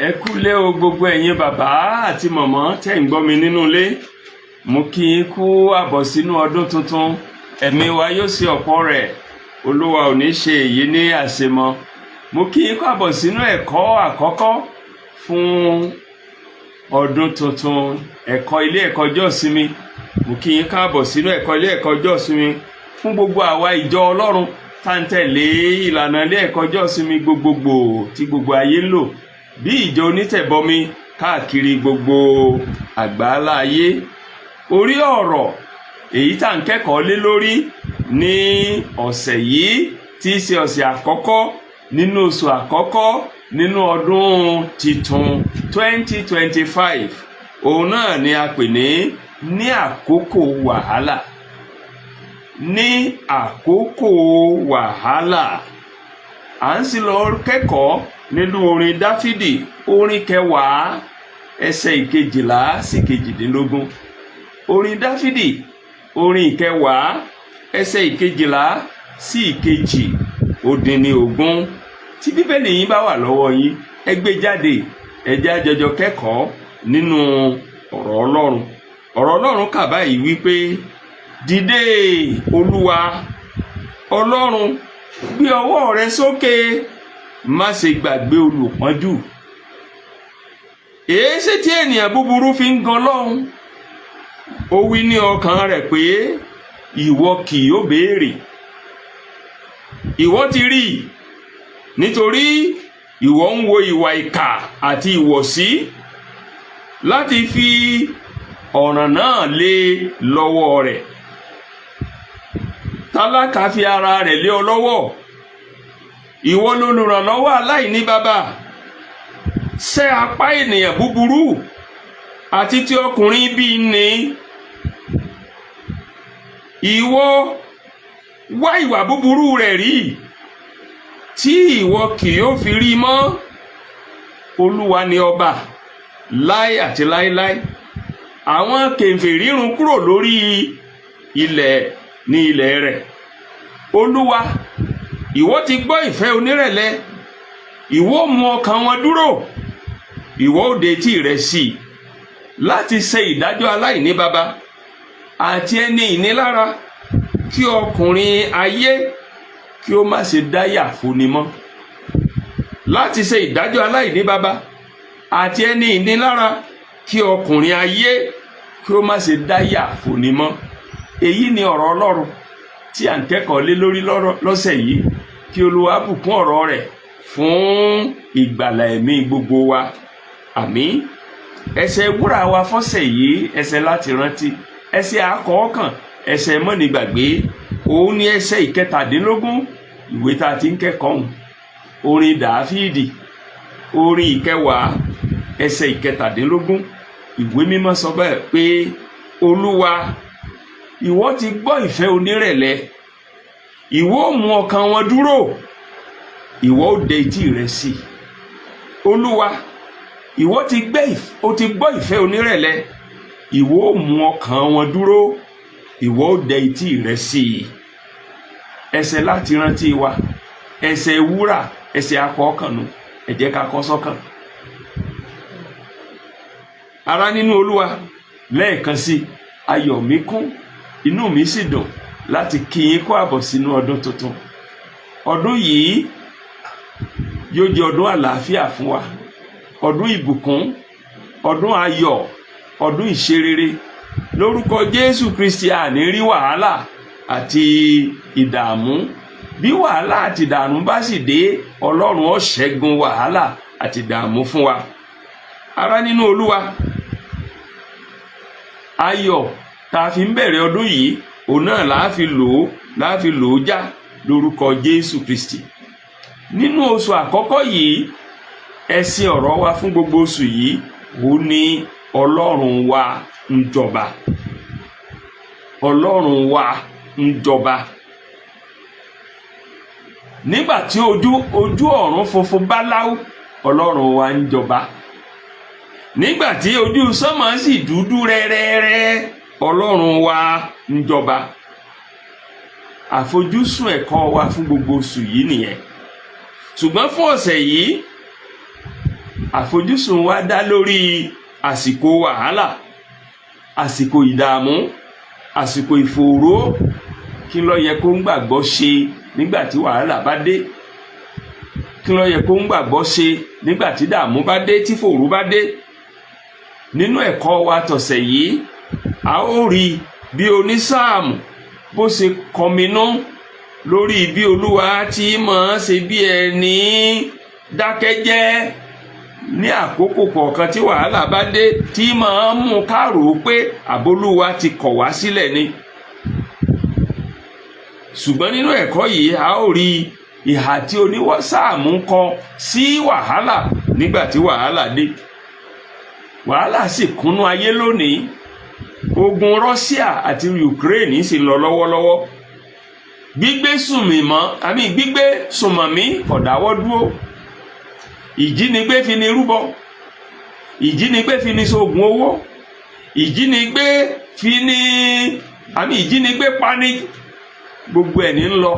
Ẹ kúlé o gbogbo ẹ̀yin bàbá àti màmá tẹ́ ń gbọ́ mi nínú ilé. Mo kí yín kú àbọ̀ sínú ọdún tuntun. Ẹ̀mí wa yóò ṣe ọ̀pọ̀ rẹ̀. Olúwa ò ní ṣe èyí ní àṣemọ. Mo kí yín kú àbọ̀ sínú ẹ̀kọ́ àkọ́kọ́ fún ọdún tuntun. Ẹ̀kọ́ ilé ẹ̀kọ́ ọjọ́ ìsinmi. Mo kí yín káàbọ̀ sínú ẹ̀kọ́ ilé ẹ̀kọ́ ọjọ́ ìsinmi fún gbogbo àwa ìjọ Ọlọ́run tá ń tẹ̀lé ìlànà ilé ẹ̀kọ́ ọjọ́ ìsinmi gbogbogbò tí gbogbo ayé ń lò bí ìjọ onítẹ̀bọmi káàkiri gbogbo àgbáńlá ayé. Orí ọ̀rọ̀ èyí tá ń kẹ́kọ̀ọ́ lé lórí ní ọ̀sẹ̀ yìí tí í ṣe ọ̀sẹ̀ àkọ́kọ́ nínú oṣù àkọ́kọ́ nínú ọdún titun 2025. Òun náà ni a pè ní àkókò wàhálà. Ní àkókò wàhálà. À ń sì lọ kẹ́kọ̀ọ́ nínú orin Dáfídì orin 10 ẹsẹ̀ 11 sí 12. Orin Dáfídì orin 10 ẹsẹ̀ 11 sí 12. Tí bíbélì yín bá wà lọ́wọ́ yín, ẹ gbé jáde, ẹ jẹ́ a jọjọ kẹ́kọ̀ọ́ nínú ọ̀rọ̀ Ọlọ́run. Ọ̀rọ̀ Ọlọ́run kà báyìí wípé, dìde Olúwa Ọlọ́run, gbé ọwọ́ rẹ sókè, má ṣe gbàgbé olùpọ́njú. Èéṣe tí ènìyàn búburú fi ń gan Ọlọ́run? Ó wí ní ọkàn rẹ̀ pé ìwọ kì yóò béèrè. Ìwọ ti rí, nítorí ìwọ ń wo ìwà ìkà àti ìwọ̀sí láti fi ọ̀ràn náà lé lọ́wọ́ rẹ̀. Tálákà fi ara rẹ̀ lé ọ lọ́wọ́. Ìwọ lolùrànlọ́wọ́ aláìní baba. Ṣẹ́ apá ènìyàn búburú àti ti ọkùnrin bí ní. Ìwọ wá ìwà búburú rẹ̀ rí, tí ìwọ kì yóò fi rí mọ́. Olúwa ni ọba láé àti láéláé. Àwọn kèfèrí run kúrò lórí ilẹ̀ ní ilẹ̀ rẹ̀. Olúwa, ìwọ ti gbọ́ ìfẹ́ onírẹ̀lẹ̀. Ìwọ mú ọkàn wọn dúró. Ìwọ ó dé etí rẹ̀ sí láti ṣe ìdájọ́ aláìní baba àti ẹni ìnilára, kí ọkùnrin ayé kí ó má ṣe dáyà fúnni mọ́. Láti ṣe ìdájọ́ aláìní baba àti ẹni ìnilára, kí ọkùnrin ayé kí ó má ṣe dáyà fúnni mọ́. Èyí ni ọ̀rọ̀ Ọlọ́run tí à ń kẹ́kọ̀ọ́ lé lórí lọ́sẹ̀ yìí. Kí Olúwa bùkún ọ̀rọ̀ rẹ̀ fún ìgbàlà ẹ̀mí gbogbo wa. Àmín. Ẹsẹ̀ wúrà wa fọ́sẹ̀ yìí, ẹsẹ̀ láti rántí, ẹsẹ̀ akọ̀ọ̀kan, ẹsẹ̀ mọ́nigbàgbé. Òun ni ẹsẹ̀ 17 ìwé tá a ti ń kẹ́kọ̀ọ́ hùn. Orin Dáfídì orin 10 ẹsẹ̀ 17. Ìwé mímọ́ sọ bẹ́ẹ̀ pé, Olúwa, ìwọ ti gbọ́ ìfẹ́ onírẹ̀lẹ̀. Ìwọ ó mú ọkàn wọn dúró. Ìwọ ó dé etí rẹ̀ sí. Olúwa, ìwọ ti gbọ́ ìfẹ́ onírẹ̀lẹ̀. Ìwọ ó mú ọkàn wọn dúró. Ìwọ ó dé etí rẹ̀ sí. Ẹsẹ̀ láti rántí wa, ẹsẹ̀ wúrà, ẹsẹ̀ akọ̀ọ̀kànnù. Ẹ jẹ́ ká kọ sọ́kàn. Ará nínú Olúwa, lẹ́ẹ̀kan sí, ayọ̀ mi kún, inú mi sì dùn láti kí yín kú àbọ̀ sínú ọdún tuntun. Ọdún yìí yóò jẹ́ ọdún àlàáfíà fún wa, ọdún ìbùkún, ọdún ayọ̀, ọdún ìṣerere. Lórúkọ Jésù Kristi a ní rí wàhálà àti ìdààmú. Bí wàhálà àti ìdààmú bá sì dé, Ọlọ́run ó ṣẹ́gun wàhálà àti ìdààmú fún wa. Ará nínú Olúwa, ayọ̀ tá a fi ń bẹ̀rẹ̀ ọdún yìí, òun náà láàfi lò ó já lórúkọ Jésù Kristi. Nínú oṣù àkọ́kọ́ yìí, ẹ̀sìn ọ̀rọ̀ wa fún gbogbo oṣù yìí, ó ní Ọlọ́run wa ń jọba. Ọlọ́run wa ń jọba. Nígbà tí ojú ọ̀run funfun báláú, Ọlọ́run wa ń jọba. Nígbà tí ojú sánmọ̀ sì dúdú rẹ́rẹ́rẹ́, Ọlọ́run wa ń jọba. Àfojúsùn ẹ̀kọ́ wa fún gbogbo oṣù yìí nìyẹn. Ṣùgbọ́n fún ọ̀sẹ̀ yìí, àfojúsùn wa dá lórí àsìkò wàhálà, àsìkò ìdààmú, àsìkò ìfòòró. Kí ló yẹ kó ń gbàgbọ́ ṣe nígbà tí wàhálà bá dé? Kí ló yẹ kó ń gbàgbọ́ ṣe nígbà tí ìdààmú bá dé, tí ìfòòró bá dé? Nínú ẹ̀kọ́ wa tọ̀sẹ̀ yìí, a ó rí bí onísáàmù bó ṣe kọminú lórí bí Olúwa ti máa ṣe bí ẹni dákẹ́jẹ́ ní àkókò kọ̀ọ̀kan tí wàhálà bá dé, tí máa mú ká rò ó pé àbólúwa ti kọ̀ wá sílẹ̀ ni. Ṣùgbọ́n nínú ẹ̀kọ́ yìí, a ó rí ìhà tí onísáàmù kọ sí wàhálà nígbà tí wàhálà dé. Wàhálà sì kúnnú ayé lónìí. Ogun Russia àti Ukraine sì lọ lọ́wọ́lọ́wọ́. Gbígbé sùnmọ̀mí kò dáwọ́ dúró. Ìjínigbé fi ni rúbọ. Ìjínigbé fi ni ṣoògùn owó. Ìjínigbé pani. Gbogbo ẹ̀ ní ń lọ.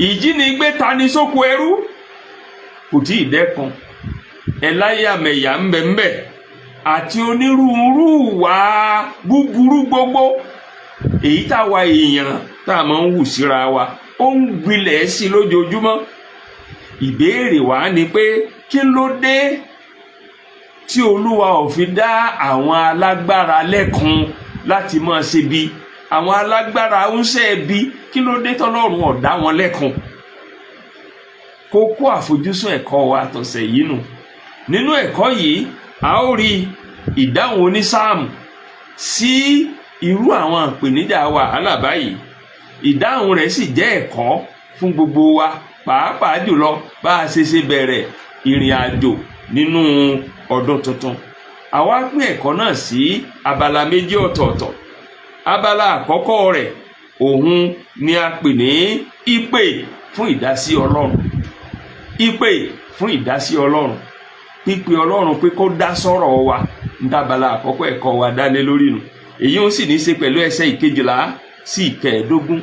Ìjínigbé tani sóko ẹrú. Kò tí ì dẹ́kun. Ẹláyàmẹ̀yà ń bẹ àti onírúurú wà búburú gbogbo èyí táwa èèyàn tá a máa ń wù síra wa ó ń gbilẹ̀ sí lójoojúmọ́. Ìbéèrè wa ni pé kí ló dé tí Olúwa ò fi dá àwọn alágbára lẹ́kun láti máa ṣe bí? Àwọn alágbára ń ṣe bí, kí ló dé tọ́lọ́run ò dá wọn lẹ́kun? Kókó àfojúsùn ẹ̀kọ́ wa tọ̀sẹ̀ yìí nù. Nínú ẹ̀kọ́ yìí, a ó rí ìdáhùn onísáàmù sí irú àwọn ìpèníjà wàhálà báyìí. Ìdáhùn rẹ̀ sì jẹ́ ẹ̀kọ́ fún gbogbo wa, pàápàá jùlọ bá a ṣe bẹ̀rẹ̀ ìrìn àjò nínú ọdún tuntun. Àwa pín ẹ̀kọ́ náà sí abala méjì ọ̀tọ̀ọ̀tọ̀. Abala àkọ́kọ́ rẹ̀, òun ni a pè ní ìpè fún ìdásí Ọlọ́run. Ìpè fún ìdásí Ọlọ́run. Pípè Ọlọ́run pé kó dá sọ́rọ̀ wa, ndábala àkọ́kọ́ ẹ̀kọ́ wa dálé lórí nù. Èyí ó sì ní í ṣe pẹ̀lú ẹsẹ̀ 12 sí 15,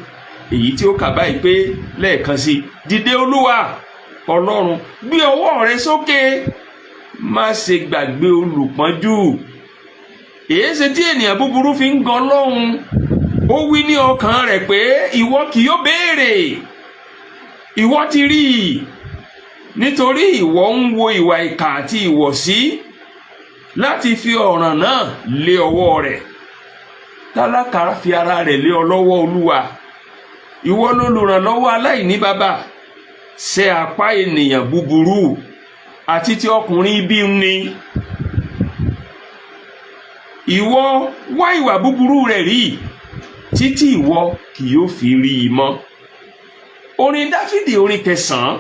èyí tí ó kà báyìí pé lẹ́ẹ̀kan sí: dìde Olúwa Ọlọ́run, gbé ọwọ́ rẹ sókè, má ṣe gbàgbé olùpọ́njú. Èéṣe tí ènìyàn búburú fi ń gan Ọlọ́run? Ó wí ní ọkàn rẹ̀ pé ìwọ kì yóò béèrè. Ìwọ ti rí i, nítorí ìwọ ń wo ìwà ìkà àti ìwọ̀sí láti fi ọ̀ràn náà lé ọwọ́ rẹ̀. Tálákà fi ara rẹ̀ lé ọ lọ́wọ́ Olúwa. Ìwọ lolùrànlọ́wọ́ aláìní baba. Ṣẹ́ apá ènìyàn búburú àti ti ọkùnrin ibi ni. Ìwọ wá ìwà búburú rẹ̀ rí, títí ìwọ kì yóò fi rí i mọ́. Orin Dáfídì orin 9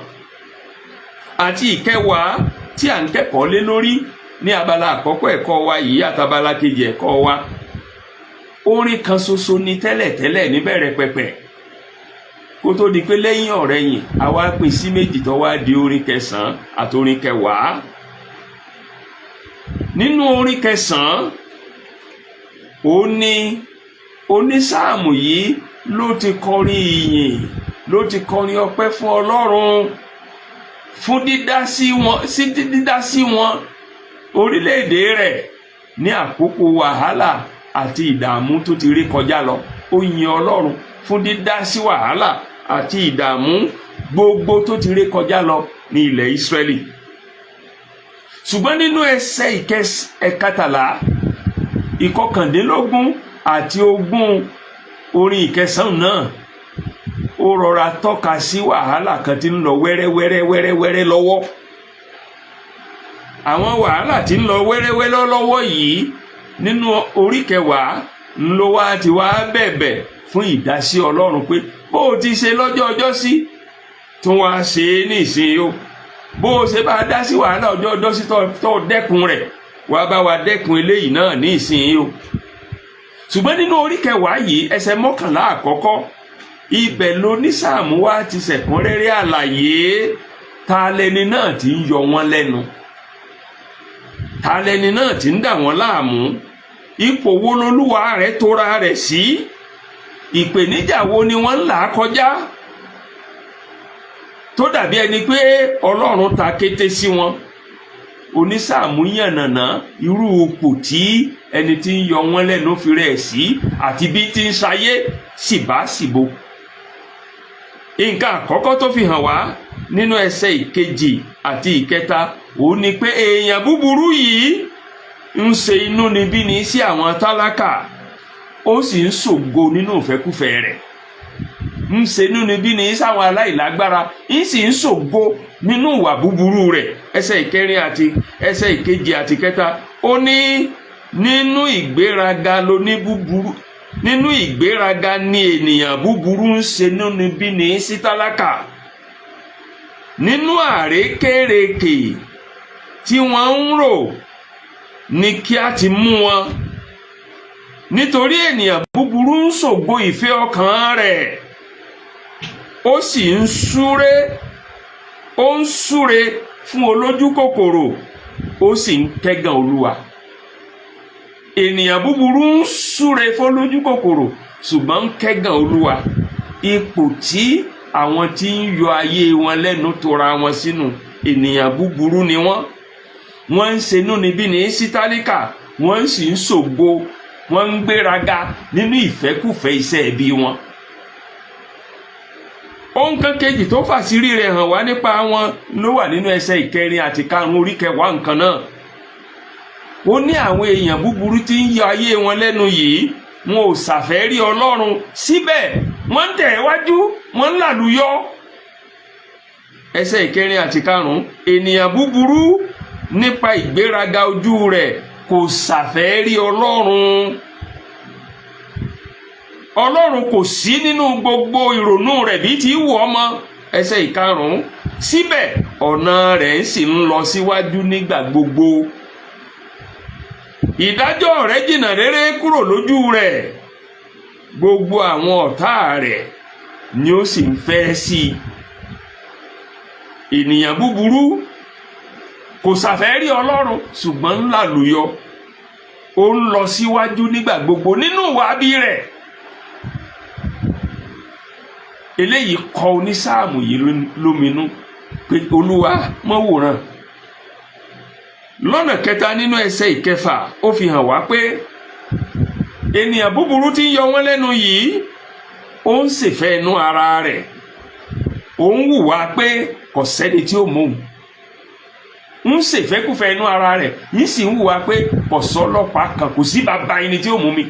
àti 10 tí à ń kẹ́kọ̀ọ́ lé lórí ní abala àkọ́kọ́ ẹ̀kọ́ wa yìí àtàbala kejì ẹ̀kọ́ wa. Orin kan ṣoṣo ni tẹ́lẹ̀tẹ́lẹ̀ níbẹ̀rẹ̀ pẹ̀pẹ̀, kó tó di pé lẹ́yìn ọ̀rẹ̀yìn àwa pín sí méjì tó wá di orin 9 àti orin 10. Nínú orin 9, ó ní onísáàmù yìí ló ti kọrin ìyìn, ló ti kọrin ọpẹ́ fún Ọlọ́run fún dídá sí wọn orílẹ̀-èdè rẹ̀ ní àkókò wàhálà àti ìdààmú tó ti rí kọjá lọ. Ó yin Ọlọ́run fún dídá sí wàhálà àti ìdààmú gbogbo tó ti rí kọjá lọ ní ilẹ̀ Ísírẹ́lì. Ṣùgbọ́n nínú ẹsẹ̀ 13, 19 àti 20 orin 9 náà, ó rọra tọ́ka sí wàhálà kan tí ń lọ wẹ́rẹ́wẹ́rẹ́ lọ́wọ́. Àwọn wàhálà tí ń lọ wẹ́rẹ́wẹ́rẹ́ lọ́wọ́ yìí nínú orí 10 ló wá ti wá bẹ̀bẹ̀ fún ìdásí Ọlọ́run pé bó o ti ṣe lọ́jọ́ ọjọ́ sí tún wá ṣe é ní ìsìn o. Bó o ṣe bá dá sí wàhálà ọjọ́ ọjọ́ sí tó dẹ́kun rẹ̀, wá bá wa dẹ́kun eléyìí náà ní ìsìn o. Ṣùgbọ́n nínú orí 10 yìí, ẹsẹ̀ 11 àkọ́kọ́, ibẹ̀ lónísáàmù wa ti ṣẹ̀kúnrẹ́rẹ́ àlàyé ta lẹni náà tí ń yọ wọ́n lẹ́nu, ta lẹni náà tí ń dà wọ́n láàmú, ipò wo lolúwa rẹ̀ tóra rẹ̀ sí, ìpèníjà wo ni wọ́n ń là kọjá tó dàbí ẹni pé Ọlọ́run ta kété sí wọn. onísáàmù yànnàná irú ipò tí ẹni tí ń yọ wọ́n lẹ́nu fi rẹ̀ sí àti bí tí ń ṣayé síbáṣìbo. nǹkan àkọ́kọ́ tó fi hàn wá nínú ẹsẹ̀ ìkejì àti ìkẹta òun ni pé èèyàn búburú yìí ń ṣe inúnibíni sí àwọn tálákà, ó sì ń ṣògo nínú ìfẹ́kúfẹ̀ẹ́ rẹ̀. ń ṣe inúnibíni sáwọn aláìlágbára, ń sì ń ṣògo nínú ìwà búburú rẹ̀. ẹsẹ̀ ìkẹrin àti ẹsẹ̀ ìkejì àti ìkẹta ó ní nínú ìgbéraga nínú ìgbéraga ni ènìyàn búburú ń ṣe inúnibíni sí tálákà. nínú àrékérekè tí wọ́n ń rò ní kí a ti mú wọn, nítorí ènìyàn búburú ń ṣògo ìfẹ́ ọkàn rẹ̀, ó sì ń súre fún olójú kòkòrò, ó sì ń kẹ́gàn Olúwa. ènìyàn búburú ń súre fún olójú kòkòrò ṣùgbọ́n ń kẹ́gàn Olúwa. ipò tí àwọn tí ń yọ ayé wọn lẹ́nu tora wọn sínú ènìyàn búburú ni wọ́n ń ṣe inúnibíni sí tálákà, wọ́n sì ń ṣògo, wọ́n ń gbéraga nínú ìfẹ́kùfẹ́ iṣẹ́ ẹbí wọn. ohun kan kejì tó fàṣírí rẹ̀ hàn wá nípa wọn ló wà nínú ẹsẹ̀ ìkẹrin àti karùn-ún orí kẹwàá nǹkan náà. ó ní àwọn èèyàn búburú tí ń yọ ayé wọn lẹ́nu yìí wọn ò ṣàfẹ́rí Ọlọ́run, síbẹ̀ wọ́n ń tẹ̀ wájú, wọ́n ń làlùyọ. ẹsẹ̀ ìkẹrin àti karùn-ún ènìyàn búburú nípa ìgbéraga ojú rẹ̀ kò ṣàfẹ́rí Ọlọ́run. Ọlọ́run kò sí nínú gbogbo ìrònú rẹ̀ bí ti wù ọ́ mọ́. ẹsẹ̀ ìkarùn-ún síbẹ̀ ọ̀nà rẹ̀ sì ń lọ síwájú nígbà gbogbo. ìdájọ́ rẹ̀ jìnnà réré kúrò lójú rẹ̀, gbogbo àwọn ọ̀tá rẹ̀ ni ó sì ń fẹ́ sí i. ènìyàn búburú kò ṣàfẹ́rí Ọlọ́run ṣùgbọ́n ń làlùyọ, ó ń lọ síwájú nígbà gbogbo nínú ìwà bí rẹ̀. eléyìí kọ onísáàmù yìí lóminú pé Olúwa mọ́ wòran. lọ́nà kẹta nínú ẹsẹ̀ ìkẹfà ó fi hàn wá pé ènìyàn búburú tí ń yọ wọ́n lẹ́nu yìí ó ń ṣèfẹ́ inú ara rẹ̀, ó ń hùwà pé kò sẹ́ni tí ó mú òun, ń ṣèfẹ́kùfẹ́ inú ara rẹ̀, yìí sì ń hùwà pé kò sọ́lọ́pàá kan, kò sí bàbá ẹni tí ó mú mi.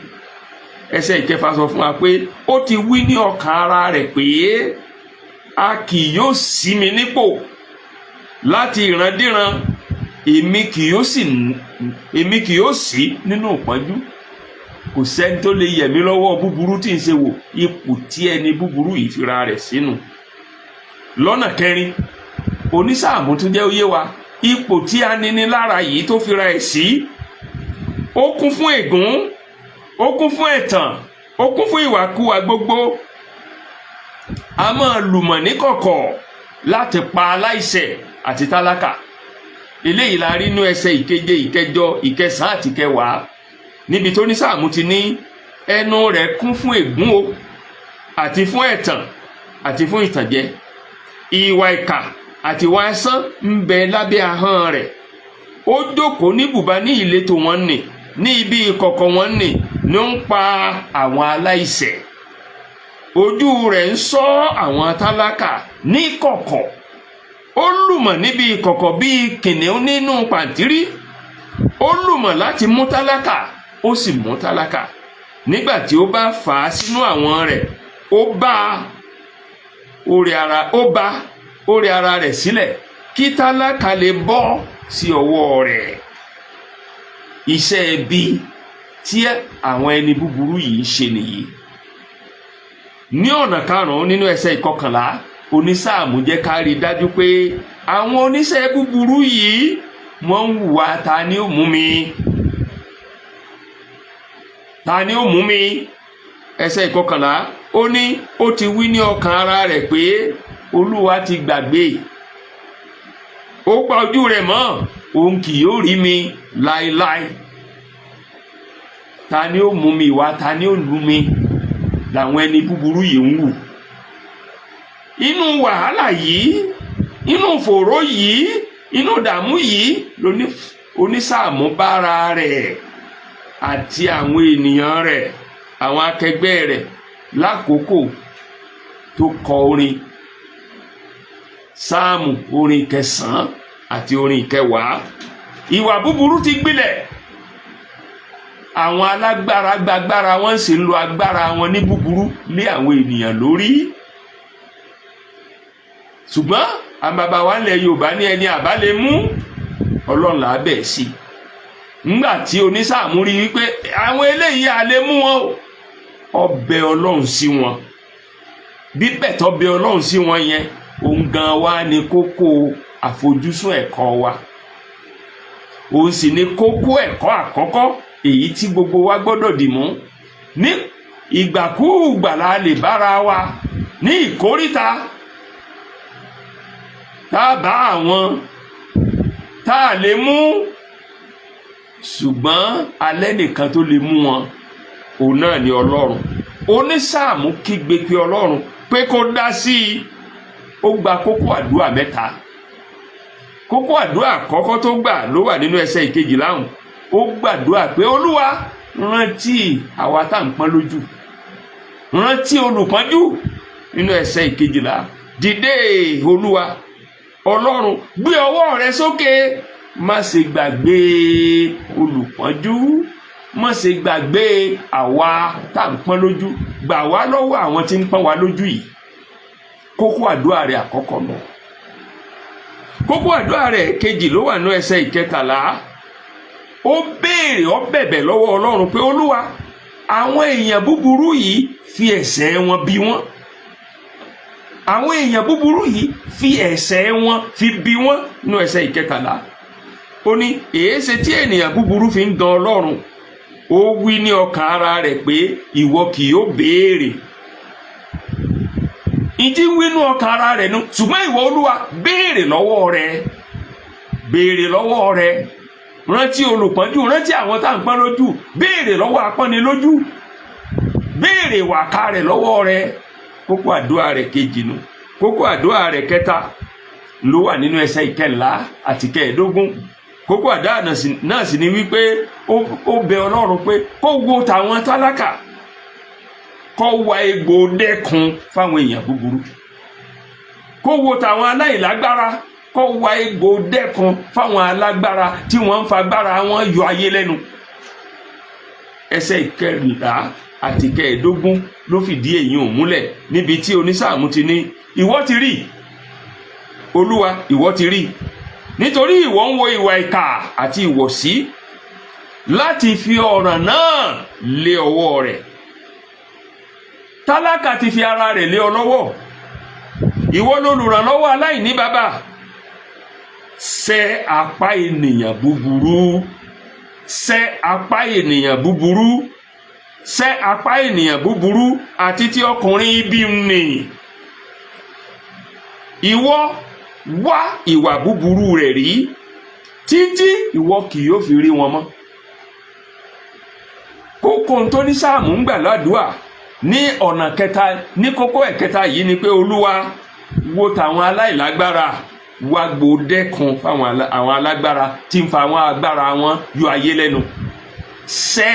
ẹsẹ̀ ìkẹfà sọ fún wa pé ó ti wí ní ọkàn ara rẹ̀ pé a kì yóò ṣí mi nípò láti ìrandíran, èmi kì yóò sí nínú ìpọ́njú. kò sẹ́ni tó lè yẹ̀ mí lọ́wọ́ búburú tí ń ṣe wò. ipò tí ẹni búburú yìí fira rẹ̀ sínú. lọ́nà kẹrin onísáàmù tún jẹ́ ó yé wa ipò tí aninilára yìí tó fira ẹ̀ sí, ó kún fún ègún, ó kún fún ẹ̀tàn, ó kún fún ìwàkuwà gbogbo. a máa lùmọ̀ níkọ̀kọ̀ láti pa aláìṣẹ̀ àti tálákà. eléyìí la rí inú ẹsẹ̀ ìkeje, ìkẹjọ, ìkẹsàn àti ìkẹwàá, níbi tó ní sáàmù ti ní ẹnu rẹ̀ kún fún ègún o àti fún ẹ̀tàn àti fún ìtànjẹ. ìwà ìkà àti ìwà ẹ̀sán ń bẹ lábẹ́ ahọ́n rẹ̀. ó jókòó ní bùbá ní ìletò wọn nì, ní ibi ìkọ̀kọ̀ wọn nì ló ń pa àwọn aláìṣẹ̀. ojú rẹ̀ ń ṣọ́ àwọn tálákà ní kọ̀kọ̀. ó lùmọ̀ níbi ìkọ̀kọ̀ bíi kìnìún nínú pàǹtírí. ó lùmọ̀ láti mú tálákà, ó sì mú tálákà. nígbà tí ó bá fà á sínú àwọn rẹ̀, ó bá orí ara rẹ̀ sílẹ̀ kí tálákà lè bọ́ sí ọwọ́ rẹ̀. iṣẹ́ ẹbí tí àwọn ẹni búburú yìí ń ṣe nìyí. ní ọ̀nà karùn-ún nínú ẹsẹ̀ ìkọkànlá onísáàmù jẹ́ ká rí dájú pé àwọn oníṣẹ́ búburú yìí wọ́n ń hùwà ta ni ó mú mi, ta ni ó mú mi. ẹsẹ̀ ìkọkànlá ó ní ó ti wí ní ọkàn ara rẹ̀ pé Olúwa ti gbàgbé, ó pa ojú rẹ̀ mọ́, òun kì yóò rí mi láéláé. ta ni ó mú mi wá, ta ni ó lù mí làwọn ẹni búburú yìí ń wù. inú wàhálà yìí, inú fòró yìí, inú ìdààmú yìí onísáàmù bára rẹ̀ àti àwọn ènìyàn rẹ̀, àwọn akẹgbẹ́ rẹ̀ lákòókò tó kọ orin sáàmù orin 9 àti orin 10. ìwà búburú ti gbilẹ̀, àwọn alágbára gbàgbára wọn sì ń lo agbára wọn ní búburú lé àwọn ènìyàn lórí. ṣùgbọ́n àwọn bàbá wa ilẹ̀ Yorùbá ní ẹni àbá lè mú Ọlọ́run là á bẹ̀ sí. nígbà tí onísáàmù rí wípé àwọn eléyìí à lè mú wọn, ọbẹ̀ Ọlọ́run sí wọn. bíbẹ̀ tó bẹ Ọlọ́run sí wọn yẹn, òun gan wa ni kókó àfojúsùn ẹ̀kọ́ wa. òun sì ni kókó ẹ̀kọ́ àkọ́kọ́ èyí tí gbogbo wa gbọ́dọ̀ dì mú. ní ìgbàkúùgbà la lè bára wa ní ìkóríta tá a bá àwọn tá a lè mú, ṣùgbọ́n alẹ́ nìkan tó lè mú wọn, òun náà ni Ọlọ́run. onísáàmù kígbe pé Ọlọ́run pé kó dá sí i. ó gba kókó àdúrà 3. kókó àdúrà àkọ́kọ́ tó gbà ló wà nínú ẹsẹ̀ 12. ó gbàdúrà pé Olúwa rántí àwa tá ń pọ́n lójú, rántí olùpọ́njú nínú ẹsẹ̀ 12. dìde Olúwa Ọlọ́run, gbé ọwọ́ rẹ sókè, má ṣe gbàgbé olùpọ́njú, má ṣe gbàgbé àwa tá ń pọ́n lójú, gbà wá lọ́wọ́ àwọn tí ń pọ́n wa lójú yìí. kókó àdúrà rẹ̀ àkọ́kọ́ náà. kókó àdúrà rẹ̀ kejì ló wà ní ẹsẹ̀ 13. ó béèrè, ó bẹ̀bẹ̀ lọ́wọ́ Ọlọ́run pé Olúwa, àwọn èèyàn búburú yìí fi ẹ̀ṣẹ̀ wọn bí wọ́n. àwọn èèyàn búburú yìí fi ẹ̀ṣẹ̀ wọn fi bí wọ́n ní ẹsẹ̀ 13. ó ní èéṣe tí ènìyàn búburú fi ń gan Ọlọ́run. ó wí ní ọkàn ara rẹ̀ pé ìwọ kì yóò béèrè. ìdí wínú ọkàn ara rẹ̀ nu, ṣùgbọ́n ìwọ Olúwa béèrè lọ́wọ́ rẹ̀, béèrè lọ́wọ́ rẹ̀. rántí olùpọ́njú, rántí àwọn tá ń pọ́n lójú, béèrè lọ́wọ́ apọ́ni lójú, béèrè wàká rẹ̀ lọ́wọ́ rẹ̀. kókó àdúrà rẹ̀ kejì nu. kókó àdúrà rẹ̀ kẹta ló wà nínú ẹsẹ̀ 14 àti 15. kókó àdúrà náà sì ni wípé ó bẹ Ọlọ́run pé kó wo tàwọn tálákà, kó wá egbò dẹ́kun fáwọn èèyàn búburú, kó wo tàwọn aláìlágbára, kó wá egbò dẹ́kun fáwọn alágbára tí wọ́n ń fagbára wọn yọ ayé lẹ́nu. ẹsẹ̀ 14 àti 15 ló fìdí èyí ò múlẹ̀, níbi tí onísáàmù ti ní ìwọ ti rí Olúwa, ìwọ ti rí, nítorí ìwọ ń wo ìwà ìkà àti ìwọ̀sí láti fi ọ̀ràn náà lé ọwọ́ rẹ̀. tálákà ti fi ara rẹ̀ lé ọ lọ́wọ́, ìwọ lolùrànlọ́wọ́ aláìní bàbá. ṣẹ́ apá ènìyàn búburú, ṣẹ́ apá ènìyàn búburú, ṣẹ́ apá ènìyàn búburú àti tí ọkùnrin ibi nì. ìwọ wá ìwà búburú rẹ̀ rí títí ìwọ kì yóò fi rí wọn mọ́. kókó tó ní sáàmù ń gbà ládùúà ní ọ̀nà kẹta, ní kókó ẹ̀kẹta yìí ni pé Olúwa wo tàwọn aláìlágbára, wá gbòdẹ́kun fáwọn àwọn alágbára tí ń fa àwọn agbára wọn yọ ayé lẹ́nu. ṣẹ́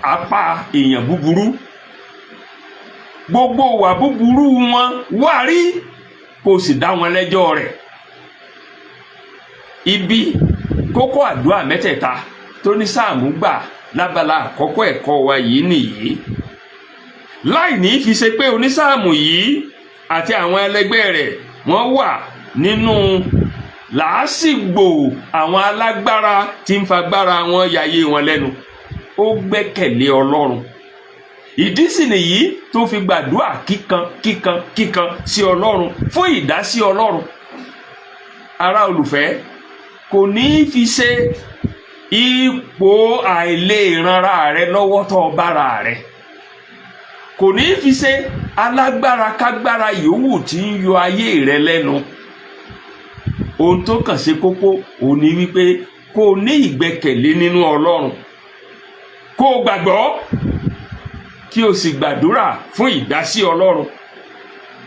apá èèyàn búburú, gbogbo wà búburú wọn wá rí, kó sì dá wọn lẹ́jọ́ rẹ̀. ibi kókó àdúrà mẹ́tẹ̀ẹ̀ta tó ní sáàmù gbà lábala àkọ́kọ́ ẹ̀kọ́ wa yìí nìyí. láì ní fi ṣe pé onísáàmù yìí àti àwọn ẹlẹgbẹ́ rẹ̀ wọ́n wà nínú làásìgbò àwọn alágbára tí ń fagbára wọn yayé wọn lẹ́nu. ó gbẹ́kẹ̀lé Ọlọ́run. ìdí sì nìyí tó fi gbàdúrà kíkan sí Ọlọ́run fún ìdásí Ọlọ́run. ará olùfẹ́, kò ní fi ṣe ipò àìlèranra rẹ lọ́wọ́ tó bára rẹ, kò ní fi ṣe alágbára kágbára yòówù tí ń yọ ayé rẹ lẹ́nu. ohun tó kàn ṣe kókó òun ni wípé kó o ní ìgbẹ́kẹ̀lé nínú Ọlọ́run, kó o gbàgbọ́ kí o sì gbàdúrà fún ìdásí Ọlọ́run.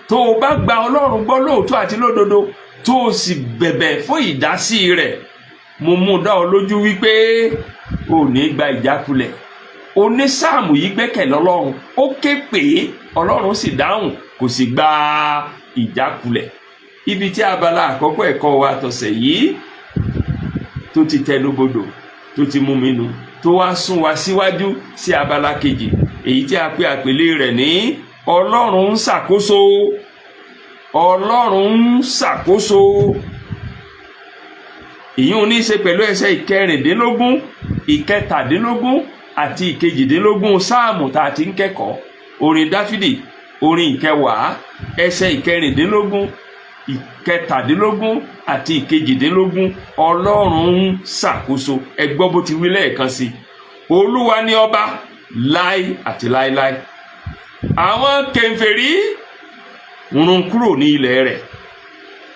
tó o bá gba Ọlọ́run gbọ́ lóòótọ́ àti lódodo, tó o sì bẹ̀bẹ̀ fún ìdásí rẹ̀, mo mú dá ọ lójú wípé o ò ní gba ìjákulẹ̀. Onísáàmù yìí gbẹ́kẹ̀lé Ọlọ́run, ó ké pè é, Ọlọ́run sì dáhùn, kò sì gba ìjákulẹ̀. Ibi tí abala àkọ́kọ́ ẹ̀kọ́ wa tọ̀sẹ̀ yìí tó ti tẹnubodò, tó ti mú mi nù, tó wá sún wa síwájú sí abala kejì, èyí tí a pè àpèlé rẹ̀ ní Ọlọ́run ń ṣàkóso. Ọlọ́run ń ṣàkóso. Ìyún ní í ṣe pẹ̀lú ẹsẹ̀ ìkẹrìndínlógún, ìkẹtàdínlógún àti ìkejìdínlógún sáàmù tá a ti ń kẹ́kọ̀ọ́. Orin Dáfídì, orin ìkẹwàá, ẹsẹ̀ ìkẹrìndínlógún, ìkẹtàdínlógún àti ìkejìdínlógún. Ọlọ́run ń ṣàkóso. Ẹ gbọ́ bó ti wí lẹ́ẹ̀kan sí. Olúwa ni ọba láé àti láéláé. Àwọn kèfèrí ń run kúrò ní ilẹ̀ rẹ̀.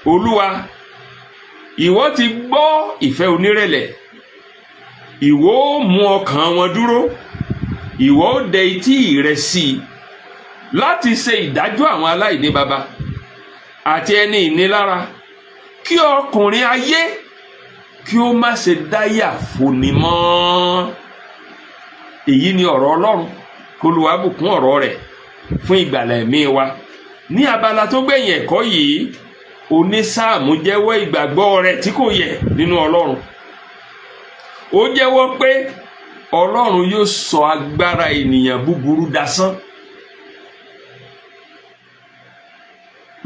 Olúwa, ìwọ ti gbọ́ ìfẹ́ onírẹ̀lẹ̀, ìwọ ó mú ọkàn wọn dúró, ìwọ ó dẹ etí rẹ sí i láti ṣe ìdájọ́ àwọn aláìní baba àti ẹni ìnilára, kí ọkùnrin ayé kí ó má ṣe dáyà foni mọ́. Èyí ni ọ̀rọ̀ Ọlọ́run. K'Olúwa bùkún ọ̀rọ̀ rẹ̀ fún ìgbàlà ẹ̀mí wa. Ní abala tó gbẹ̀yìn ẹ̀kọ́ yìí, onísáàmù jẹ́wọ́ ìgbàgbọ́ rẹ̀ tí kò yẹ̀ nínú Ọlọ́run. Ó jẹ́wọ́ pé Ọlọ́run yóò sọ agbára ènìyàn búburú dasán.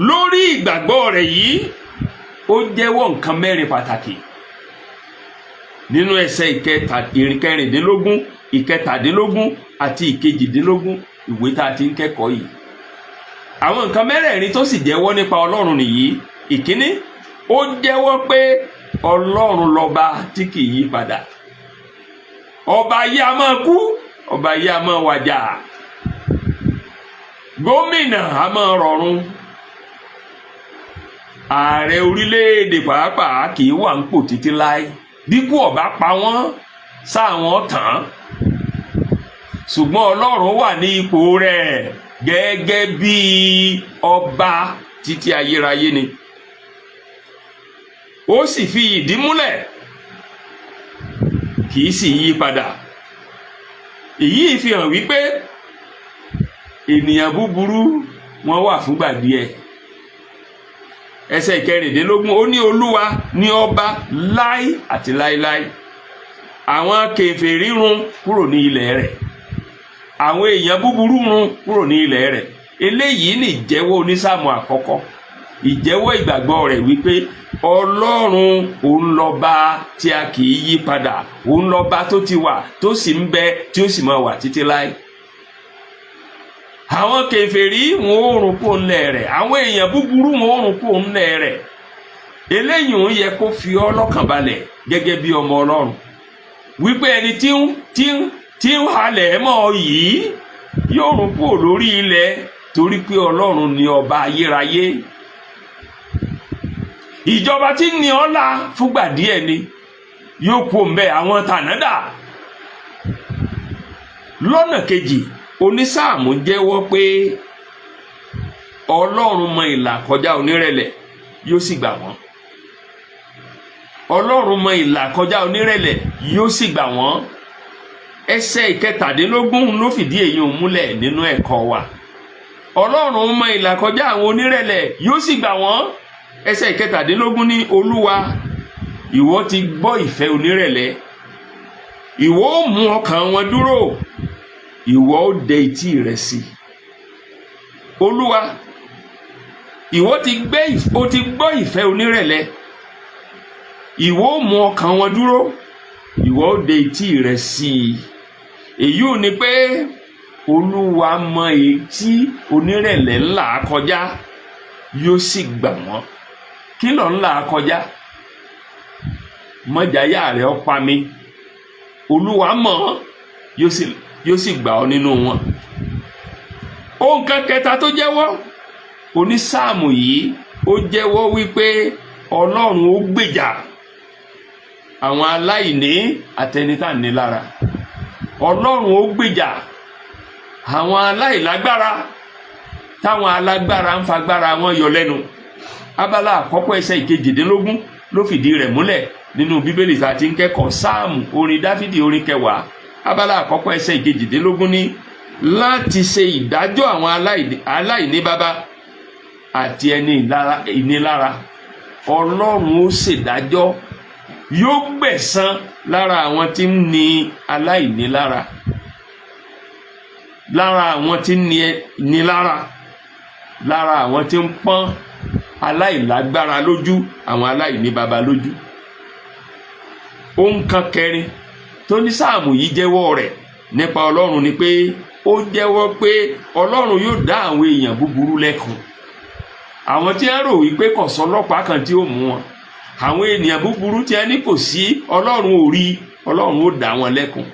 Lórí ìgbàgbọ́ rẹ̀ yìí, ó jẹ́wọ́ nǹkan mẹ́rin pàtàkì nínú ẹsẹ̀ ìkẹrìndínlógún, ìkẹtàdínlógún àti ìkejìdínlógún ìwé tá a ti ń kẹ́kọ̀ọ́ yìí. Àwọn nǹkan mẹ́rẹ̀ẹ̀rin tó sì jẹ́wọ́ nípa Ọlọ́run nìyí. Ìkíní, ó jẹ́wọ́ pé Ọlọ́run lọ́ba tí kì í yí padà. Ọba ayé a máa kú, ọba ayé a máa wàjà, gómìnà a máa rọ̀run, ààrẹ orílẹ̀-èdè pàápàá kì í wà ń pò títí láé. Bí kú ọba pa wọ́n, sáwọn tán. Ṣùgbọ́n Ọlọ́run wà ní ipò rẹ̀ gẹ́gẹ́ bí ọba títí ayérayé ni. Ó sì fi ìdí múlẹ̀, kì í sì yí padà. Èyí fi hàn wípé ènìyàn búburú wọ́n wà fúngbà díẹ̀. Ẹsẹ̀ ìkẹrìndínlógún, ó ní Olúwa ní ọba láé àti láéláé. Àwọn kèfèrí run kúrò ní ilẹ̀ rẹ̀. Àwọn èèyàn búburú run kúrò ní ilẹ̀ rẹ̀. Eléyìí ni ìjẹ́wọ́ onísáàmù àkọ́kọ́. Ìjẹ́wọ́ ìgbàgbọ́ rẹ̀ wípé Ọlọ́run òun lọ́ba tí a kì í yí padà. Òun lọ́ba tó ti wà, tó sì ń bẹ, tí ó sì máa wà títí láé. Àwọn kèfèrí wọn ò run kúrò nílẹ̀ rẹ̀. Àwọn èèyàn búburú wọn ò run kúrò nílẹ̀ rẹ̀. Eléyìí ń yẹ kó fi ọ́ lọ́kàn balẹ̀ gẹ́gẹ́ bí ọmọ Ọlọ́run. Wípé ẹni tí ń halẹ̀ mọ́ ọ yìí yóò run kúrò lórí ilẹ̀, torí pé Ọlọ́run ni ọba ayérayé. Ìjọba tí ní ọlá fúngbà díẹ̀ ni, yóò kú òǹbẹ àwọn tànádà. Lọ́nà kejì, onísáàmù jẹ́wọ́ pé Ọlọ́run mọ ìlà kọjá onírẹ̀lẹ̀, yóò sì gbà wọ́n. Ọlọ́run mọ ìlà kọjá onírẹ̀lẹ̀, yóò sì gbà wọ́n. Ẹsẹ̀ ìkẹtàdínlógún ló fìdí èyí múlẹ̀ nínú ẹ̀kọ́ wa. Ọlọ́run mọ ìlà kọjá àwọn onírẹ̀lẹ̀, yóò sì gbà wọ́n. Ẹsẹ̀ ìkẹtàdínlógún ní Olúwa, ìwọ ti gbọ́ ìfẹ́ onírẹ̀lẹ̀, ìwọ ó mú ọkàn wọn dúró, ìwọ ó dẹ etí rẹ sí. Olúwa, ìwọ ti gbọ́ ìfẹ́ onírẹ̀lẹ̀, ìwọ ó mú ọkàn wọn dúró, ìwọ ó dẹ etí rẹ sí. Èyí ò ní pé Olúwa mọ èyí tí onírẹ̀lẹ̀ ńlá kọjá, yóò sì gbà wọ́n. Kí ló ńlá kọjá? Mọ́jáyà rẹ̀ ó pa mi. Olúwa mọ̀, yóò sì gbà ọ́ nínú wọn. Ohun kan kẹta tó jẹ́wọ́, onísáàmù yìí ó jẹ́wọ́ wípé Ọlọ́run ó gbèjà àwọn aláìní àtẹnitànílára. Ọlọ́run ó gbèjà àwọn aláìlágbára táwọn alágbára ń fagbára wọn yọ lẹ́nu. abala àkọ́kọ́ ẹsẹ̀ ìkejìdínlógún ló fìdí rẹ̀ múlẹ̀ nínú bíbélì tá a ti ń kẹ́kọ̀ọ́ sáàmù orin dáfídì orin 10 abala àkọ́kọ́ ẹsẹ̀ ìkejìdínlógún ní láti ṣe ìdájọ́ àwọn aláìní baba àti ẹni ìnilára. Ọlọ́run ó ṣèdájọ́, yóò gbẹ̀san lára àwọn tí ń ni aláìní lára, lára àwọn tí ń ni lára, lára àwọn tí ń pọ́n aláìlágbára lójú, àwọn aláìní baba lójú. Ohun kan kẹrin tó ní sáàmù yìí jẹ́wọ́ rẹ̀ nípa Ọlọ́run ni pé ó jẹ́wọ́ pé Ọlọ́run yóò dá àwọn èèyàn búburú lẹ́kun. Àwọn tí ń rò wípé kò sọ́lọ́pàá kan tí ó mú wọn, àwọn ènìyàn búburú tí ẹni kò sí Ọlọ́run ò rí, Ọlọ́run ó dá wọn lẹ́kun.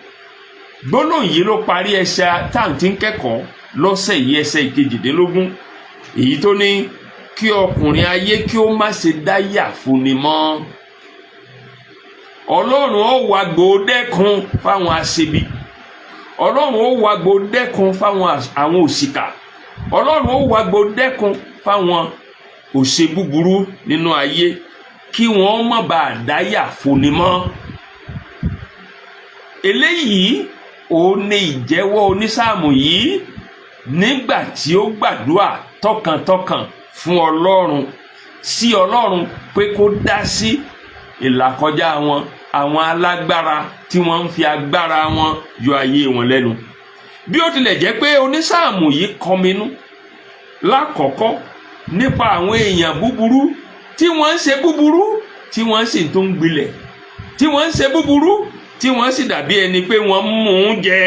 Gbólóhùn yìí ló parí ẹsẹ̀ táǹtí ń kẹ́kọ̀ọ́ lọ́sẹ̀ yìí, ẹsẹ̀ ìkejìdínlógún, èyí tó ní kí ọkùnrin ayé kí ó má ṣe dáyà fúnni mọ́. Ọlọ́run ó wá gbòdẹ́kun fáwọn aṣebi, Ọlọ́run ó wá gbòdẹ́kun fáwọn àwọn òṣìkà, Ọlọ́run ó wá gbòdẹ́kun fáwọn òṣè búburú nínú ayé kí wọ́n má bàa dáyà fúnni mọ́. Eléyìí ó ní ìjẹ́wọ́ onísáàmù yìí nígbà tí ó gbàdúrà tọkàntọkàn fún Ọlọ́run, sí Ọlọ́run pé kó dá sí ìlàkọjá wọn, àwọn alágbára tí wọ́n ń fi agbára wọn yọ ayé wọn lẹ́nu. Bí ó tilẹ̀ jẹ́ pé onísáàmù yìí kọminú lákọ̀ọ́kọ́ nípa àwọn èèyàn búburú tí wọ́n ń ṣe búburú tí wọ́n sì tó ń gbilẹ̀, tí wọ́n ń ṣe búburú tí wọ́n sì dàbí ẹni pé wọ́n mú un jẹ,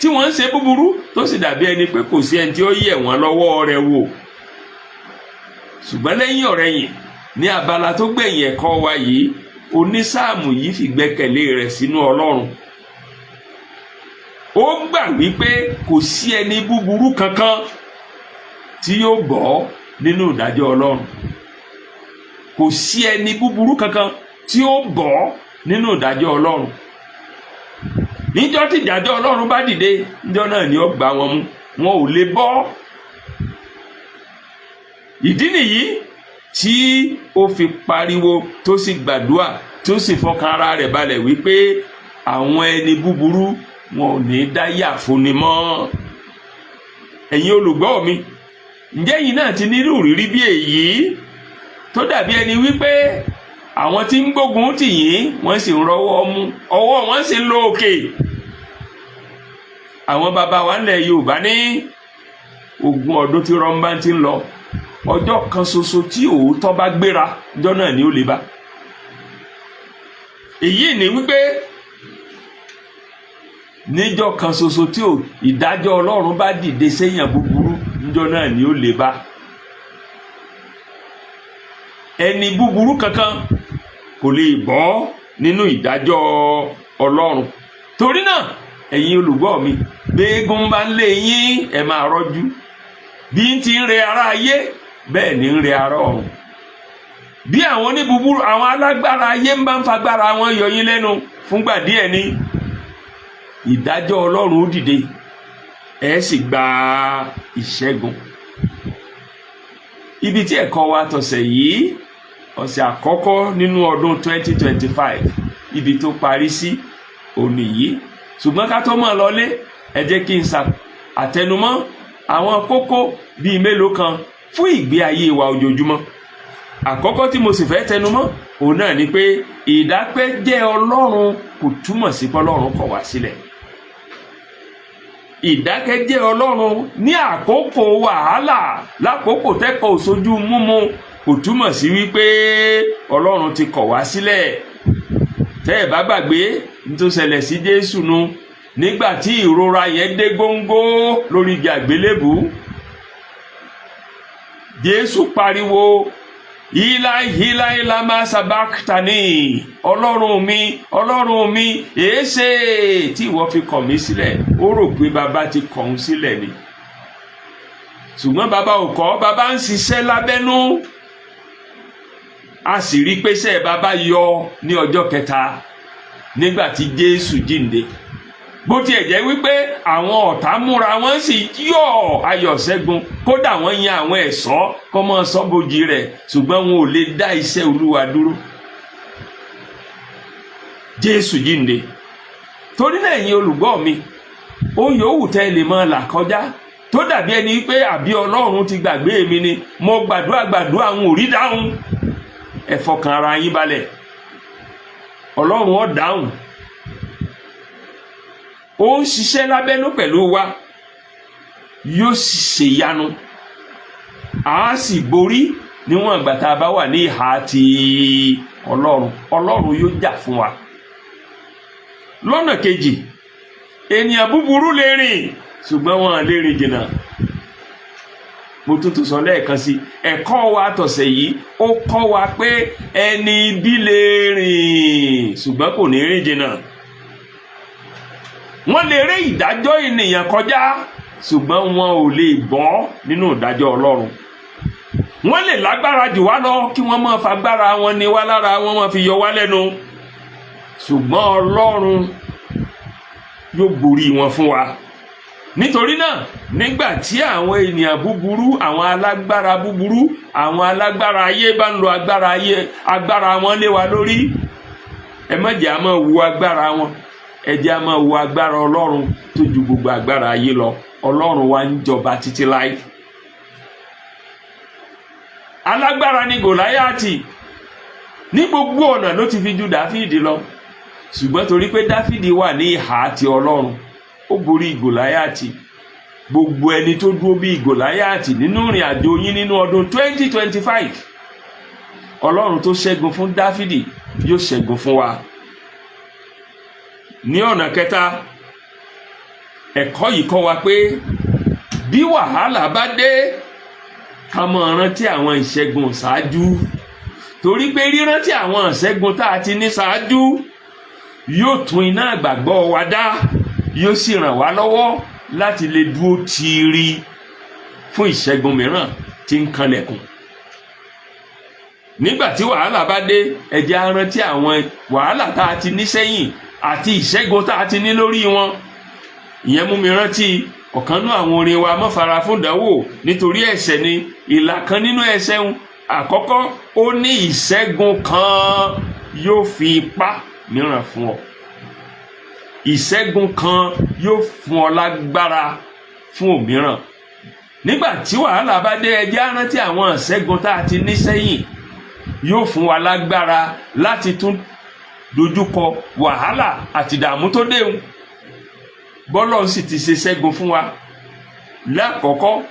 tí wọ́n ń ṣe búburú tó sì dàbí ẹni pé kò sí ẹni tí ó yẹ̀ wọ́n lọ́wọ́ rẹ̀ wò. Ṣùgbọ́n lẹ́yìn ọ̀rẹ̀yìn ní abala tó gbẹ̀yìn ẹ̀kọ́ wa yìí, onísáàmù yìí fi gbẹ́kẹ̀lé rẹ̀ sínú Ọlọ́run. Ó gbà wípé kò sí ẹni búburú kankan tí yóò bọ́ nínú ìdájọ́ Ọlọ́run. Kò sí ẹni búburú kankan tí ó bọ́ nínú ìdájọ́ Ọlọ́run. Níjọ́ tí ìdájọ́ Ọlọ́run bá dìde, níjọ́ náà ni ó gbá wọn mú, wọn ò lè bọ́. Ìdí nìyí tí ó fi pariwo tó sì gbàdúrà tó sì fọkàn ara rẹ̀ balẹ̀ wípé àwọn ẹni búburú wọn ò ní dáyà fúnni mọ́. Ẹ̀yin olùgbọ́ mi, ǹjẹ́ yìí náà ti nírú ìrírí bí èyí tó dàbí ẹni wípé àwọn tí ń gbógun tì yín wọ́n sì ń rọ́wọ́ mú, ọwọ́ wọn sì ń lọ òkè. Àwọn bàbá wa nílẹ̀ Yorùbá ní ogún ọdún tí rọ́mbà ti ń lọ, ọjọ́ kan ṣoṣo tí òótọ́ bá gbéra, ọjọ́ náà ni ó lè bá. Èyí ni wípé níjọ́ kan ṣoṣo tí ìdájọ́ Ọlọ́run bá dìde séèyàn búburú, ọjọ́ náà ni ó lè bá. Ẹni búburú kankan kò lè bọ́ nínú ìdájọ́ Ọlọ́run. Torí náà ẹ̀yin olùgbọ́ mi, béégún bá ń lé yín ẹ máa rọ́jú. Bí ń ti ń re ara ayé bẹ́ẹ̀ ni ń re ara ọ̀run. Bí àwọn oníbúburú, àwọn alágbára ayé ń bá ń fagbára wọn yọ yín lẹ́nu fúngbà díẹ̀ ni ìdájọ́ Ọlọ́run ó dìde, ẹ sì gba ìṣẹ́gun. Ibi tí ẹ̀kọ́ wa tọ̀sẹ̀ yìí, ọ̀sẹ̀ àkọ́kọ́ nínú ọdún 2025, ibi tó parí sí òní yìí. Ṣùgbọ́n ká tó mọ̀ lọlé, ẹ jẹ́ kí n àtẹnumọ́ àwọn kókó bíi mélòó kan fún ìgbé ayé wa ojoojúmọ́. Àkọ́kọ́ tí mo sì fẹ́ tẹnumọ́ òun náà ni pé ìdákẹ́jẹ́ Ọlọ́run kò túmọ̀ sí pé Ọlọ́run kọ̀ wá sílẹ̀. Ìdákẹ́jẹ́ Ọlọ́run ní àkókò wàhálà, lákòókò tẹ́kọ̀ òṣojú múmu, kò túmọ̀ sí wípé Ọlọ́run ti kọ̀ wá sílẹ̀. Tẹ́ ẹ bá gbàgbé tó ṣẹlẹ̀ sí Jésù nu nígbà tí ìrora yẹn dé góńgó lórí igi àgbélébù. Jésù pariwo, Ilai Ilai lama sabachthani, Ọlọ́run mi, èéṣe tí ìwọ fi kọ̀ mí sílẹ̀. Ó rò pé bàbá ti kọ̀ òun sílẹ̀ ni. Ṣùgbọ́n bàbá ò kọ̀, bàbá ń ṣiṣẹ́ lábẹ́nú. A sì rí pé iṣẹ́ bàbá yọ ní ọjọ́ kẹta nígbà tí Jésù jíǹde. bó tiẹ̀ jẹ́ wípé àwọn ọ̀tá múra wọn sì yọ̀ ayọ̀ ṣẹ́gun, kódà wọ́n yan àwọn ẹ̀ṣọ́ kó máa ṣọ́bojì rẹ̀, ṣùgbọ́n wọn ò lè dá iṣẹ́ Olúwa dúró. Jésù jíǹde. Torí náà ẹ̀yin olùgbọ́ mi, ó yòówù tẹ́ lè máa là kọjá tó dàbí ẹni pé àbí Ọlọ́run ti gbàgbé mi ni, mo gbàdúrà àwọn ò rí dáhùn, ẹ fọkàn ara yín balẹ̀, Ọlọ́run ó dáhùn. Ó ń ṣiṣẹ́ lábẹ́nú pẹ̀lú wa, yóò sì ṣèyanu, a sì borí níwọ̀n ìgbà tá a bá wà ní ìhà ti Ọlọ́run. Ọlọ́run yóò jà fún wa. Lọ́nà kejì, ènìyàn búburú lè rìn ṣùgbọ́n wọn lè rìn jìnnà. Mo tún sọ lẹ́ẹ̀kan sí, ẹ̀kọ́ wa tọ̀sẹ̀ yìí ó kọ́ wa pé ẹni ibi lè rìn ṣùgbọ́n kò ní rìn jìnnà. Wọ́n lè rí ìdájọ́ ènìyàn kọjá ṣùgbọ́n wọn ò lè bọ́ nínú ìdájọ́ Ọlọ́run. Wọ́n lè lágbára jù wá lọ kí wọ́n máa fagbára wọn ní wá lára, wọ́n máa fi yọ wá lẹ́nu, ṣùgbọ́n Ọlọ́run yóò borí wọn fún wa. Nítorí náà, nígbà tí àwọn ènìyàn búburú, àwọn alágbára búburú, àwọn alágbára ayé bá ń lo agbára wọn lé wa lórí, ẹ má jẹ́ a máa wo agbára wọn, ẹ jẹ́ a máa wo agbára Ọlọ́run tó ju gbogbo agbára ayé lọ. Ọlọ́run wa ń jọba títí láé. Alágbára ni Gòláyátì, ní gbogbo ọ̀nà ló ti fi ju Dáfídì lọ, ṣùgbọ́n torí pé Dáfídì wà ní ìhà ti Ọlọ́run, ó borí Gòláyátì. Gbogbo ẹni tó dúró bí Gòláyátì nínú ìrìn àjò yín nínú ọdún 2025, Ọlọ́run tó ṣẹ́gun fún Dáfídì yóò ṣẹ́gun fún wa. Ní ọ̀nà kẹta, ẹ̀kọ́ yìí kọ́ wa pé bí wàhálà bá dé, ká máa rántí àwọn ìṣẹ́gun ṣáájú, torí pé rírántí àwọn ìṣẹ́gun tá a ti ní ṣáájú yóò tún iná ìgbàgbọ́ wa dá, yóò sì ràn wá lọ́wọ́ láti lè dúró tiiri fún ìṣẹ́gun mìíràn tí ń kanlẹ̀kùn. Nígbà tí wàhálà bá dé, ẹ jẹ́ á rántí àwọn wàhálà tá a ti ní sẹ́yìn àti ìṣẹ́gun tá a ti ní lórí wọn. Ìyẹn mú mi rántí ọ̀kan nínú àwọn orin wa, má fara fún ìdánwò nítorí ẹ̀ṣẹ̀ ni. Ìlà kan nínú ẹ̀ṣẹ̀ ń àkọ́kọ́, ó ní ìṣẹ́gun kan yóò fi ipá mìíràn fún ọ. Ìṣẹ́gun kan yóò fún ọ lágbára fún òmíràn. Nígbà tí wàhálà bá dé, ẹ jẹ́ á rántí àwọn ìṣẹ́gun tá a ti ní sẹ́yìn, yóò fún wa lágbára láti tún dojúkọ wàhálà àti ìdààmú tó déhùn. Bọ́lọ́run sì ti ṣe ṣẹ́gun fún wa lákọ̀ọ́kọ́,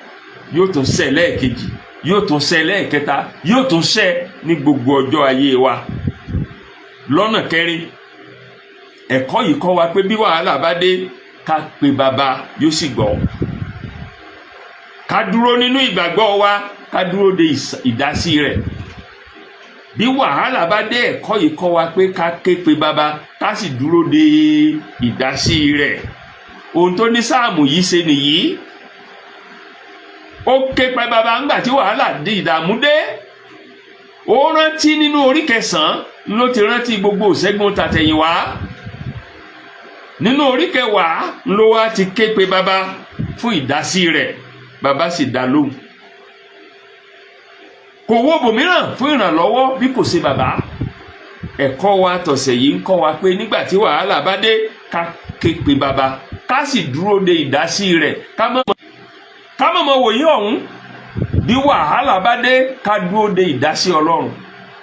yóò tún ṣe lẹ́ẹ̀kejì, yóò tún ṣe lẹ́ẹ̀kẹta, yóò tún ṣe ní gbogbo ọjọ́ ayé wa. Lọ́nà kẹrin, ẹ̀kọ́ yìí kọ́ wa pé bí wàhálà bá dé, ká pe Baba yóò sì gbọ́. Ká dúró nínú ìgbàgbọ́ wa, ká dúró de ìdásí rẹ̀. Bí wàhálà bá dé, ẹ̀kọ́ yìí kọ́ wa pé ká ké pe Baba, ká sì dúró de ìdásí rẹ̀. Ohun tó ní Sáàmù yìí ṣe nìyí. Ó ké pe Baba ńgbà tí wàhálà di ìdààmú dé. Ó rántí nínú orí 9 ló ti rántí gbogbo ìṣẹ́gun tàtẹ̀yìnwá. Nínú orí 10 ló wá ti ké pe Baba fún ìdásí rẹ̀. Baba sì dá lóhùn. Kò wo bòmíràn fún ìrànlọ́wọ́ bí kò ṣe Baba. Ẹ̀kọ́ wa tọ̀sẹ̀ yìí ń kọ́ wa pé nígbà tí wàhálà bá dé, ká ké pe Baba, ká sì dúró de ìdásí rẹ̀. Ká má mọ̀ wòye ọ̀hún. Bí wàhálà bá dé, ká dúró de ìdásí Ọlọ́run.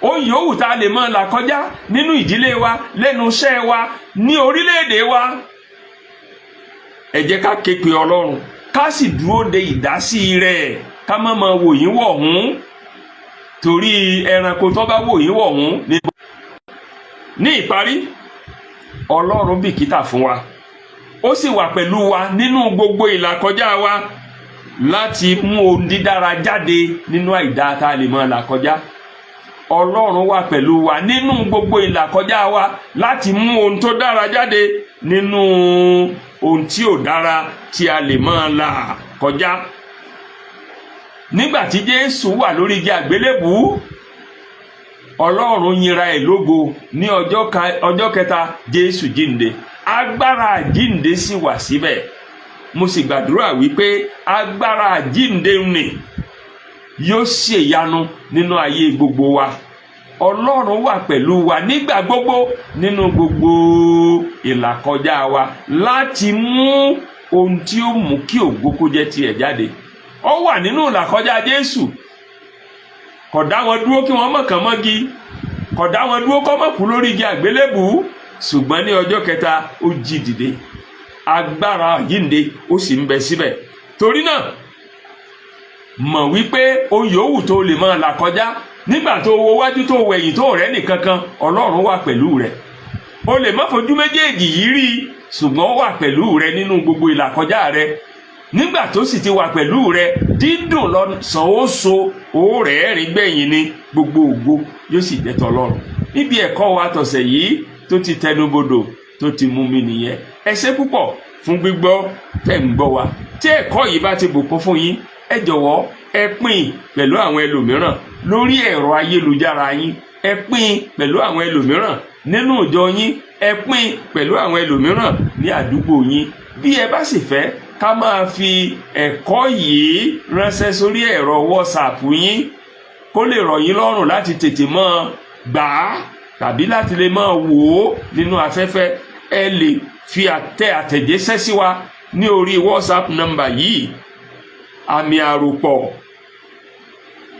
Ó yòówù tá a lè máa là kọjá nínú ìdílé wa, lẹ́nu iṣẹ́ wa, ní orílẹ̀-èdè wa. Ẹ jẹ́ ká ké pe Ọlọ́run, ká sì dúró de ìdásí rẹ̀. Ká má mọ̀ wòye wọ̀hún, torí ẹranko tó bá wòye wọ̀hún ní. Ní ìparí, Ọlọ́run bìkítà fún wa, ó sì wà pẹ̀lú wa nínú gbogbo ìlàkọjá wa láti mú ohun dídára jáde nínú àìdá tá a lè máa là kọjá. Ọlọ́run wà pẹ̀lú wa nínú gbogbo ìlàkọjá wa láti mú ohun tó dára jáde nínú ohun tí ò dára tí a lè máa là kọjá. Nígbà tí Jésù wà lórí igi àgbélébùú, Ọlọ́run yìnra ẹ̀ lógo. Ní ọjọ́ kẹta, Jésù jíǹde. agbára àjíǹde sì wà síbẹ̀. Mo sì gbàdúrà wípé agbára àjíǹde nì yóò ṣèyanu nínú ayé gbogbo wa. Ọlọ́run wà pẹ̀lú wa nígbà gbogbo nínú gbogbo ìlàkọjá wa láti mú ohun tí ó mú kí ògo kó jẹ́ tiẹ̀ jáde. Ó wà nínú ìlàkọjá Jésù. Kò dá wọn dúró kí wọ́n mọ̀kàn mọ́gi, kò dá wọn dúró kó mọ̀ kú lórí igi àgbélébùú, ṣùgbọ́n ní ọjọ́ kẹta ó jí dìde. Agbára àjíǹde ó sì ń bẹ síbẹ̀. Torí náà mọ̀ wípé ohun yòówù tó lè máa là kọjá, nígbà tó wo wájú tó wẹ̀yìn tó rẹ́ nìkankan, Ọlọ́run wà pẹ̀lú rẹ̀. O lè má fojú méjèèjì yìí rí, ṣùgbọ́n ó wà pẹ̀lú rẹ nínú gbogbo ìlàkọjá rẹ. Nígbà tó sì ti wà pẹ̀lú rẹ, dídùn lọ́sàn ó so, ó rẹ́rìn gbẹ̀yìn ni, gbogbo ògo yóò sì jẹ́ tọlọ́run. Níbi ẹ̀kọ́ wa tọ̀sẹ̀ yìí tó ti tẹnubodò tó ti mú mi nìyẹn. Ẹ ṣé púpọ̀ fún gbígbọ́ tẹ́ ń gbọ́ wa. Tí ẹ̀kọ́ yìí bá ti bùkún fún yín, ẹ jọ̀wọ́ ẹ pín pẹ̀lú àwọn ẹlòmíràn lórí ẹ̀rọ ayélujára yín. Ẹ pín pẹ̀lú àwọn ẹlòmíràn nínú ìjọ yín. Ẹ pín pẹ̀lú àwọn ẹlòmíràn ní àdúgbò yín. Bí ẹ bá sì fẹ́ ká máa fi ẹ̀kọ́ yìí ránṣẹ́ sórí ẹ̀rọ WhatsApp yín kó lè rọ̀ yín lọ́rùn láti tètè máa gbà á tàbí láti lè máa wò ó nínú afẹ́fẹ́, ẹ lè fi àtẹ̀jíṣẹ́ sí wa ní orí WhatsApp nọ́mbà yìí: àmì àròpọ̀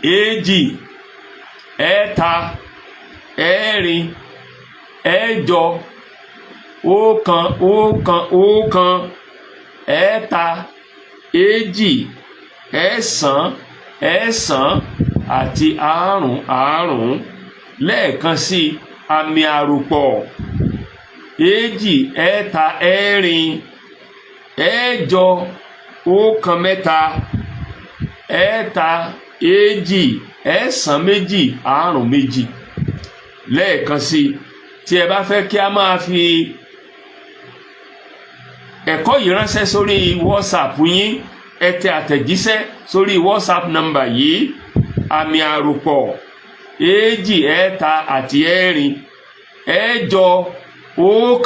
2 ẹ̀ta 4 ẹ̀jọ 1 ẹ̀ta 2 ẹ̀sán àti 5. Lẹ́ẹ̀kan sí àmì àròpọ̀ 2 ẹ̀ta 4 ẹ̀jọ 1 ẹ̀ta 2 ẹ̀sán 2 5. Lẹ́ẹ̀kan sí, tí ẹ bá fẹ́ kí a máa fi ẹ̀kọ́ yìí ránṣẹ́ sórí WhatsApp yín, ẹ tẹ àtẹ̀jíṣẹ́ sórí WhatsApp nọ́mbà yìí: àmì àròpọ̀ 2 ẹ̀ta àti 4 ẹ̀jọ 1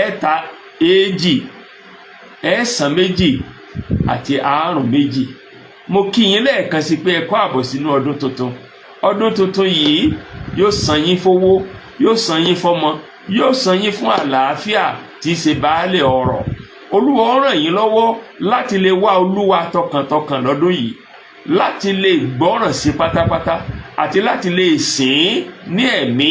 ẹ̀ta 2 ẹ̀sán 2 àti 5. Mo kí yín lẹ́ẹ̀kan sí pé ẹ kú àbọ̀ sínú ọdún tuntun. Ọdún tuntun yìí yóò san yín fowó, yóò san yín fọ́mọ, yóò san yín fún àlàáfíà tí í ṣe baálé ọrọ̀. Olúwa ó ràn yín lọ́wọ́ láti lè wá Olúwa tọkàntọkàn lọ́dún yìí, láti lè gbọ́ràn sí pátápátá àti láti lè sìn ní ẹ̀mí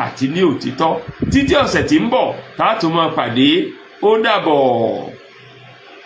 àti ní òtítọ́. Títí ọ̀sẹ̀ tí ń bọ̀ tá a tún máa pàdé. Ó dàbọ̀.